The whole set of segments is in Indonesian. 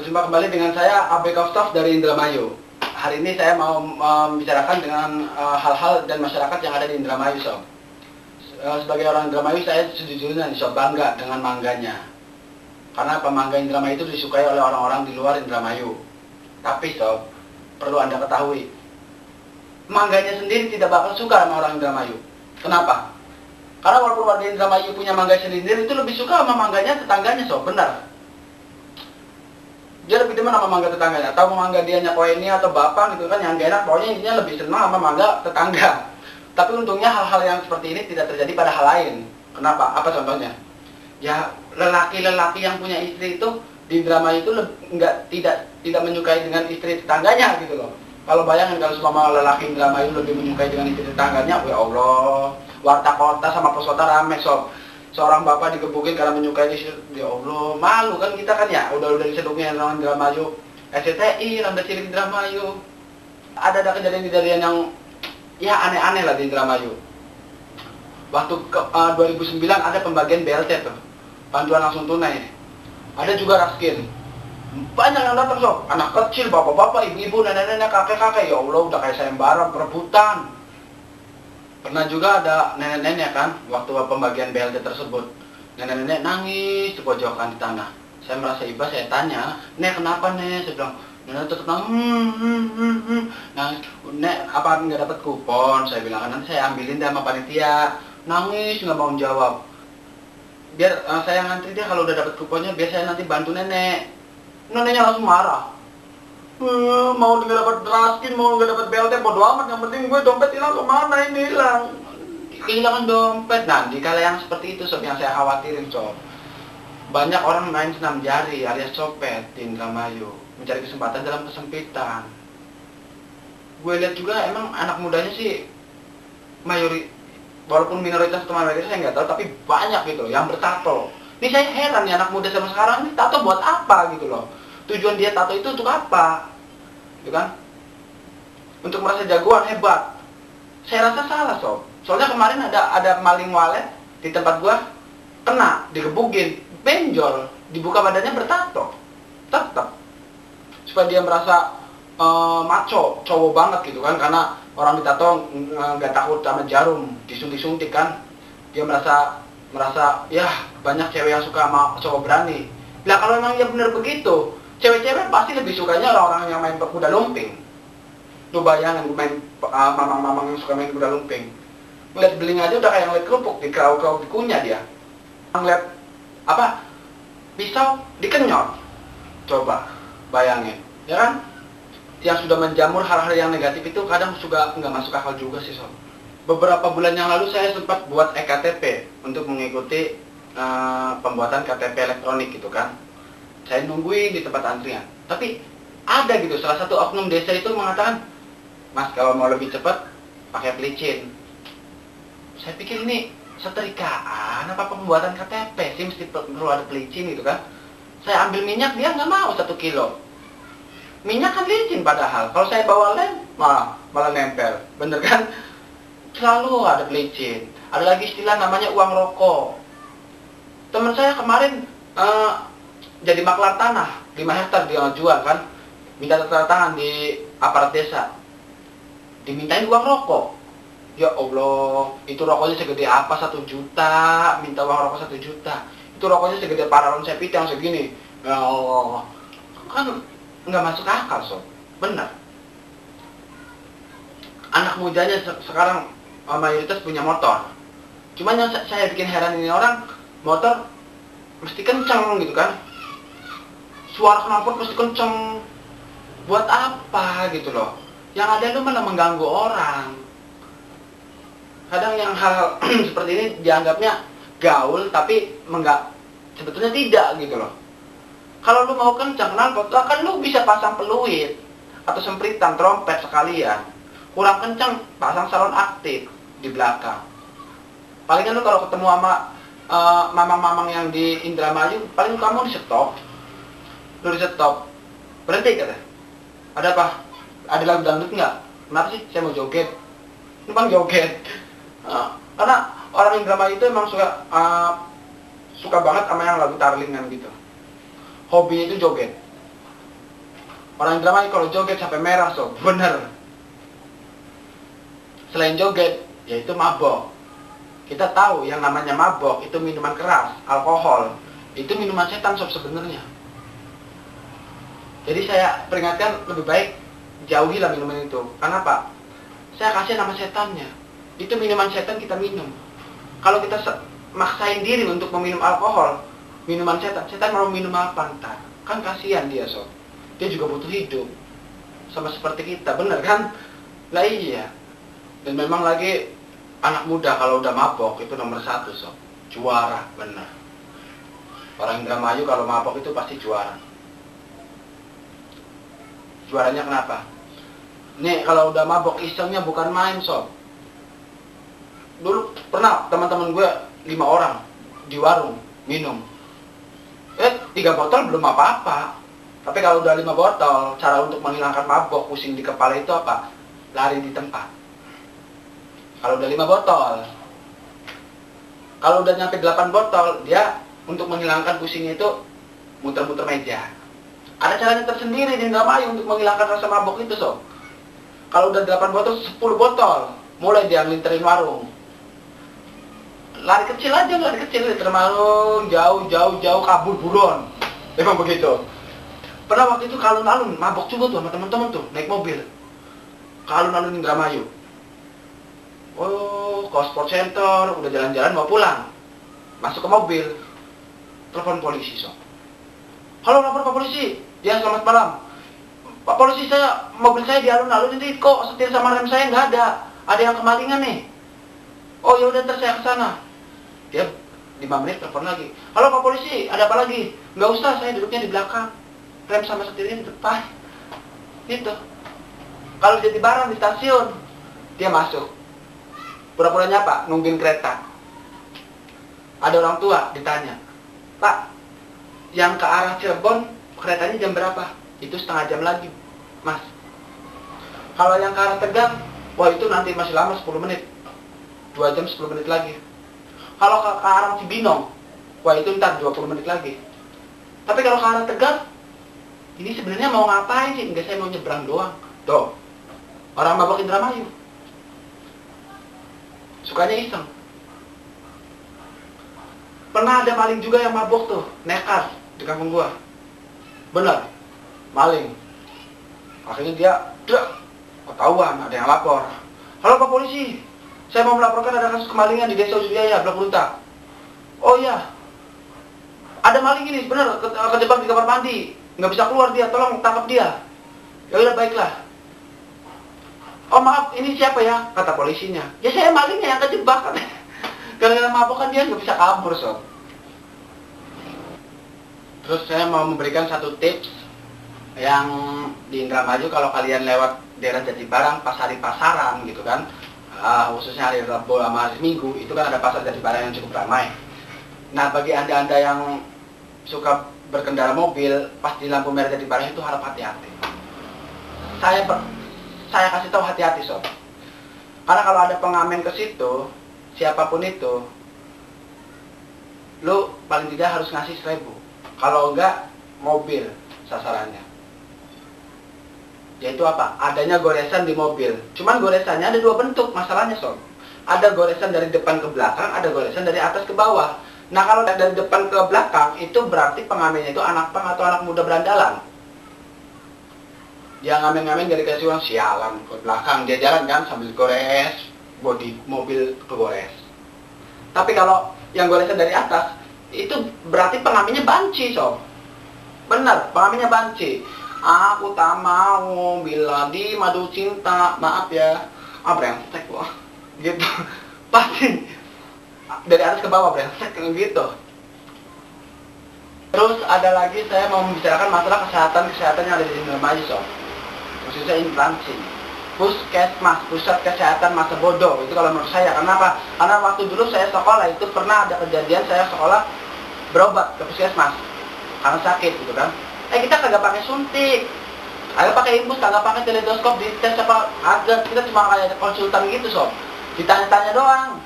Berjumpa kembali dengan saya Abe Kostov dari Indramayu. Hari ini saya mau membicarakan dengan hal-hal dan masyarakat yang ada di Indramayu, Sob. Sebagai orang Indramayu, saya sejujurnya Sob, bangga dengan mangganya. Karena pemangga Indramayu itu disukai oleh orang-orang di luar Indramayu. Tapi Sob, perlu Anda ketahui, mangganya sendiri tidak bakal suka sama orang Indramayu. Kenapa? Karena walaupun warga Indramayu punya mangga sendiri, itu lebih suka sama mangganya tetangganya, Sob. Benar. Dia lebih demen sama mangga tetangganya, atau mangga dianya ini atau bapak gitu kan, yang gak enak, pokoknya intinya lebih senang sama mangga tetangga. Tapi untungnya hal-hal yang seperti ini tidak terjadi pada hal lain. Kenapa? Apa contohnya? Ya, lelaki-lelaki yang punya istri itu di Indramayu itu tidak menyukai dengan istri tetangganya gitu loh. Kalau bayangin kalau semua lelaki Indramayu lebih menyukai dengan istri tetangganya, ya Allah, warta kota sama pos kota rame, Sob. Seorang bapak digebukin karena menyukai istri, ya Allah, malu kan kita kan ya, udah diseduknya orang Indramayu, SCTI, Lamda Cilik Indramayu. Ada kejadian-kejadian yang ya aneh-aneh lah di Indramayu. Waktu 2009 ada pembagian BLT tuh, bantuan langsung tunai. Ada juga raskin. Banyak yang datang, Sob, anak kecil, bapak-bapak, ibu-ibu, nenek-nenek, kakek-kakek, ya Allah, udah kayak sayembara, perebutan. Pernah juga ada nenek-nenek kan, waktu pembagian BLT tersebut, nenek-nenek nangis di pojokan di tanah. Saya merasa iba, saya tanya, "Nek, kenapa, Nek?" Saya bilang, nenek tetap nangis. "Nek, apa nggak dapat kupon?" Saya bilang, "Nanti saya ambilin deh sama panitia." Nangis, nggak mau jawab. Biar saya ngantri dia, kalau udah dapat kuponnya, biar saya nanti bantu nenek. Neneknya langsung marah. Mau nggak dapat raskin, mau nggak dapat BLT, bodo amat, yang penting gue dompet hilang, kemana ini hilang? Kehilangan dompet. Nah, di kala yang seperti itu, Sob, yang saya khawatirin, Sob. Banyak orang main senam jari alias copet di Indramayu, mencari kesempatan dalam kesempitan. Gue lihat juga emang anak mudanya sih walaupun minoritas atau mayoritas saya nggak tahu, tapi banyak gitu loh yang bertato. Ini saya heran ya, anak muda sama sekarang ini tato buat apa gitu loh. Tujuan dia tato itu untuk apa? Gitu kan? Untuk merasa jagoan, hebat. Saya rasa salah, Sob. Soalnya kemarin ada maling walet di tempat gua, kena, digebukin, benjol, dibuka badannya bertato. Tetap. Supaya dia merasa maco, cowok banget gitu kan, karena orang ditato nggak takut sama jarum, disuntik-suntik kan. Dia merasa ya banyak cewek yang suka sama cowok berani. Lah kalau memang ya benar begitu, cewek-cewek pasti lebih sukanya orang-orang yang main kuda lumping. Lu bayangin main mamang-mamang yang suka main kuda lumping. Ngeliat beling aja udah kayak ngeliat kerupuk, dikerau-kerau dikunyah dia. Ngeliat pisau dikenyot. Coba bayangin, ya kan? Yang sudah menjamur hal-hal yang negatif itu kadang juga nggak masuk akal juga sih, Sob. Beberapa bulan yang lalu saya sempat buat EKTP untuk mengikuti pembuatan KTP elektronik gitu kan. Saya nungguin di tempat antrian. Tapi ada gitu, salah satu oknum desa itu mengatakan, "Mas, kalau mau lebih cepat, pakai pelicin." Saya pikir ini setrikaan apa pembuatan KTP sih, mesti perlu ada pelicin gitu kan. Saya ambil minyak, dia nggak mau 1 kilo. Minyak kan licin padahal. Kalau saya bawa lem, malah nempel. Bener kan? Selalu ada pelicin. Ada lagi istilah namanya uang rokok. Teman saya kemarin jadi maklar tanah 5 hektar dia jual kan, minta tanda tangan di aparat desa, dimintain uang rokok. Ya Allah, itu rokoknya segede apa, 1 juta, minta uang rokok 1 juta. Itu rokoknya segede paralon sepit yang segini. Ya Allah, kan nggak masuk akal, Sob. Benar. Anak mudanya sekarang mayoritas punya motor. Cuman yang saya bikin heran ini orang, motor mesti kenceng gitu kan. Suara knalpot mesti kenceng. Buat apa gitu loh. Yang ada lu malah mengganggu orang. Kadang yang hal seperti ini dianggapnya gaul, tapi sebetulnya tidak gitu loh. Kalau lu mau kenceng knalpot, kan lu bisa pasang peluit atau sempritan trompet sekalian. Kurang kenceng, pasang salon aktif di belakang. Palingan lu kalau ketemu sama mamang-mamang yang di Indramayu, paling kamu di stop. Lu di stop, berhenti kata. Ada apa? Ada lagu dangdut nggak? Kenapa sih? Saya mau joget. Numpang joget. Karena orang Indramayu itu emang suka banget sama yang lagu tarlingan gitu. Hobinya itu joget. Orang Indramayu kalau joget sampai merah sob, bener. Selain joget, yaitu mabok. Kita tahu yang namanya mabok itu minuman keras, alkohol. Itu minuman setan sob sebenarnya. Jadi saya peringatkan lebih baik jauhilah minuman itu. Kenapa? Saya kasih nama setannya. Itu minuman setan kita minum. Kalau kita maksain diri untuk meminum alkohol, minuman setan, setan mau minum apa ntar? Kan kasihan dia sob. Dia juga butuh hidup. Sama seperti kita, bener kan? Lah iya. Dan memang lagi anak muda kalau udah mabok itu nomor 1 sob. Juara, bener. Orang Indramayu kalau mabok itu pasti juara. Juaranya kenapa? Nih kalau udah mabok isengnya bukan main sob. Dulu pernah teman-teman gue 5 orang di warung minum. 3 botol belum apa-apa. Tapi kalau udah 5 botol, cara untuk menghilangkan mabok, pusing di kepala itu apa? Lari di tempat. Kalau udah 5 botol. Kalau udah nyampe 8 botol, dia untuk menghilangkan pusingnya itu muter-muter meja. Ada caranya tersendiri di Indramayu untuk menghilangkan rasa mabok itu sob. Kalau udah 8 botol, 10 botol, mulai dia ngelinterin warung. Lari kecil aja, lari kecil, termarung, jauh, kabur buron. Memang begitu. Pernah waktu itu ke alun-alun, mabok juga tuh sama teman-teman tuh, naik mobil. Ke alun-alun Indramayu. Oh, ke sport center, udah jalan-jalan mau pulang. Masuk ke mobil, telepon polisi sob. Halo, lapor Pak Polisi. Ya, selamat malam. Pak Polisi, mobil saya di alun-alun ini kok setir sama rem saya nggak ada. Ada yang kemalingan nih. Oh ya udah, ntar saya ke sana. Dia 5 menit telepon lagi. Halo Pak Polisi, ada apa lagi? Nggak usah, saya duduknya di belakang. Rem sama setirnya di depan. Gitu. Kalau jadi barang di stasiun, dia masuk. Pura-pura nyapa, nungguin kereta. Ada orang tua ditanya, Pak, yang ke arah Cirebon keretanya jam berapa? Itu setengah jam lagi, Mas. Kalau yang ke arah Tegal, wah itu nanti masih lama 10 menit. 2 jam 10 menit lagi. Kalau ke arah Cibinong, wah itu ntar 20 menit lagi. Tapi kalau ke arah Tegal, ini sebenarnya mau ngapain sih? Enggak, saya mau nyebrang doang. Tuh, orang mabok Indramayu. Sukanya iseng. Pernah ada maling juga yang mabok tuh, nekat di kampung gua. Bener, maling. Akhirnya dia, ketahuan, ada yang lapor. Halo Pak Polisi, saya mau melaporkan ada kasus kemalingan di Desa Ujung Blok Runta. Oh iya, ada maling ini, bener, kejebak di kamar mandi. Nggak bisa keluar dia, tolong tangkap dia. Ya udah, baiklah. Oh maaf, ini siapa ya? Kata polisinya. Ya saya malingnya yang kejebak. Gara-gara mabuk kan dia nggak bisa kabur sob. Terus saya mau memberikan satu tips yang di Indramayu kalau kalian lewat daerah Jatibarang pas hari pasaran gitu kan, khususnya hari Rabu sama hari Minggu itu kan ada pasar Jatibarang yang cukup ramai. Nah bagi anda-anda yang suka berkendara mobil pas di lampu merah Jatibarang itu harap hati-hati. Saya kasih tahu hati-hati sob. Karena kalau ada pengamen ke situ, siapapun itu, lu paling tidak harus ngasih 1.000. Kalau enggak, mobil sasarannya. Yaitu apa? Adanya goresan di mobil. Cuman goresannya ada 2 bentuk masalahnya sob. Ada goresan dari depan ke belakang, ada goresan dari atas ke bawah. Nah kalau dari depan ke belakang, itu berarti pengamennya itu anak pang atau anak muda berandalan. Dia ngamen-ngamen dari kasih uang, sialan ke belakang. Dia jalan kan sambil gores, bodi mobil kegores. Tapi kalau yang goresan dari atas, itu berarti pengamennya banci sob. Benar, pengamennya banci. Aku tak mau bila di madu cinta, maaf ya. Brengsek loh. Gitu. Pasti dari atas ke bawah brengsek gitu. Terus ada lagi saya mau membicarakan masalah kesehatan yang ada di Indramayu sob. Khususnya instansi. Puskesmas, pusat kesehatan masa bodoh. Itu kalau menurut saya. Kenapa? Karena waktu dulu saya sekolah itu pernah ada kejadian saya sekolah berobat ke puskesmas karena sakit gitu kan. Kita kagak pakai suntik, kagak pakai imbus, kagak pakai teledoskop, dites apa agak, kita cuma kayak konsultan gitu sob. Ditanya-tanya doang.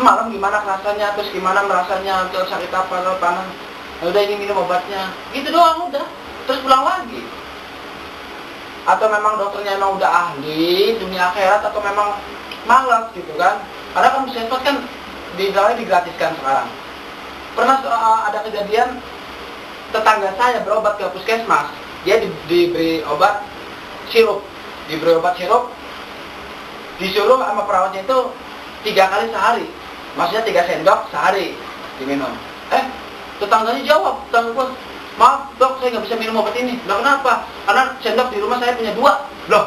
Malam gimana rasanya, terus gimana merasanya, terus sakit apa, panas. Udah ini minum obatnya. Gitu doang udah. Terus pulang lagi. atau memang dokternya emang udah ahli dunia akhirat, atau memang malas gitu kan. Karena kan puskesmas kan digratiskan sekarang. Pernah ada kejadian tetangga saya berobat ke puskesmas, dia diberi obat sirup, disuruh sama perawatnya itu 3 kali sehari, maksudnya 3 sendok sehari diminum. Tetangganya jawab, tetangga gue, maaf dok, saya nggak bisa minum obat ini. Loh kenapa? Karena sendok di rumah saya punya 2. Loh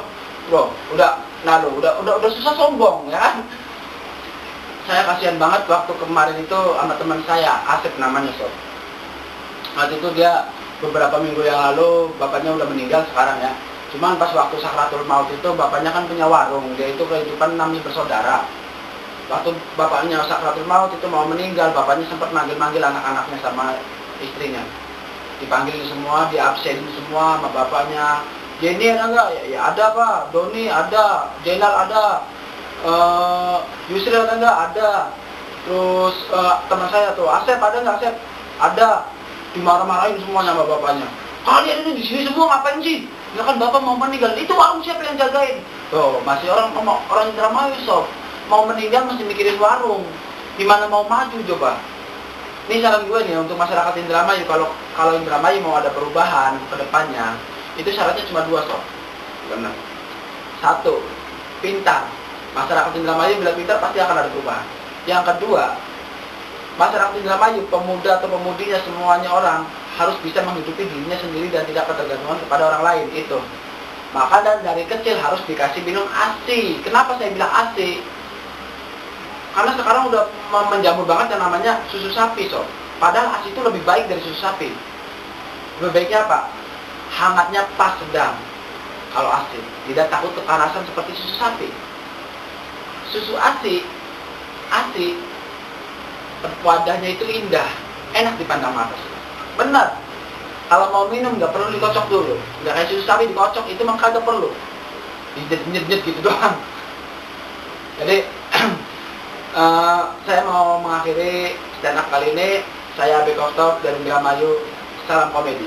bro, udah susah sombong ya kan. Saya kasihan banget waktu kemarin itu sama teman saya, Asep namanya sob. Waktu itu dia beberapa minggu yang lalu, bapaknya udah meninggal sekarang ya. Cuman pas waktu sakratul maut itu, bapaknya kan punya warung, dia itu kehidupan namanya bersaudara. Waktu bapaknya sakratul maut itu mau meninggal, bapaknya sempat manggil-manggil anak-anaknya sama istrinya. Dipanggil semua, diabsen semua sama bapaknya. Jenny ada nggak? Ya ada pak, Doni ada, Jenal ada, Yusri ada nggak? Ada. Terus teman saya tuh, Asep ada nggak? Asep ada. Dimarah-marahin semuanya sama bapaknya. Kalian ini di sini semua ngapain sih? Ya kan bapak mau meninggal, itu warung siapa yang jagain? Tuh masih orang Indramayu sob, mau meninggal masih mikirin warung, gimana mau maju coba? Ini saran gue nih untuk masyarakat Indramayu, kalau Indramayu mau ada perubahan ke depannya, itu syaratnya cuma 2 sob. Benar. 1, pintar. Masyarakat Indramayu bila pintar pasti akan ada perubahan. Yang kedua, masyarakat Indramayu, pemuda atau pemudinya semuanya orang harus bisa menghidupi dirinya sendiri dan tidak ketergantungan kepada orang lain itu. Maka dari kecil harus dikasih minum ASI. Kenapa saya bilang ASI? Karena sekarang udah menjamur banget yang namanya susu sapi sob. Padahal ASI itu lebih baik dari susu sapi. Lebih baiknya apa? Hangatnya pas sedang. Kalau ASI tidak takut kepanasan seperti susu sapi. Susu ASI wadahnya itu indah, enak dipandang mata. Benar. Kalau mau minum nggak perlu dikocok dulu. Nggak kayak susu sapi dikocok, itu mah kagak perlu. Dijet-jet gitu doang. Jadi saya mau mengakhiri stand up kali ini. Saya Bekostop dari Indramayu. Salam komedi.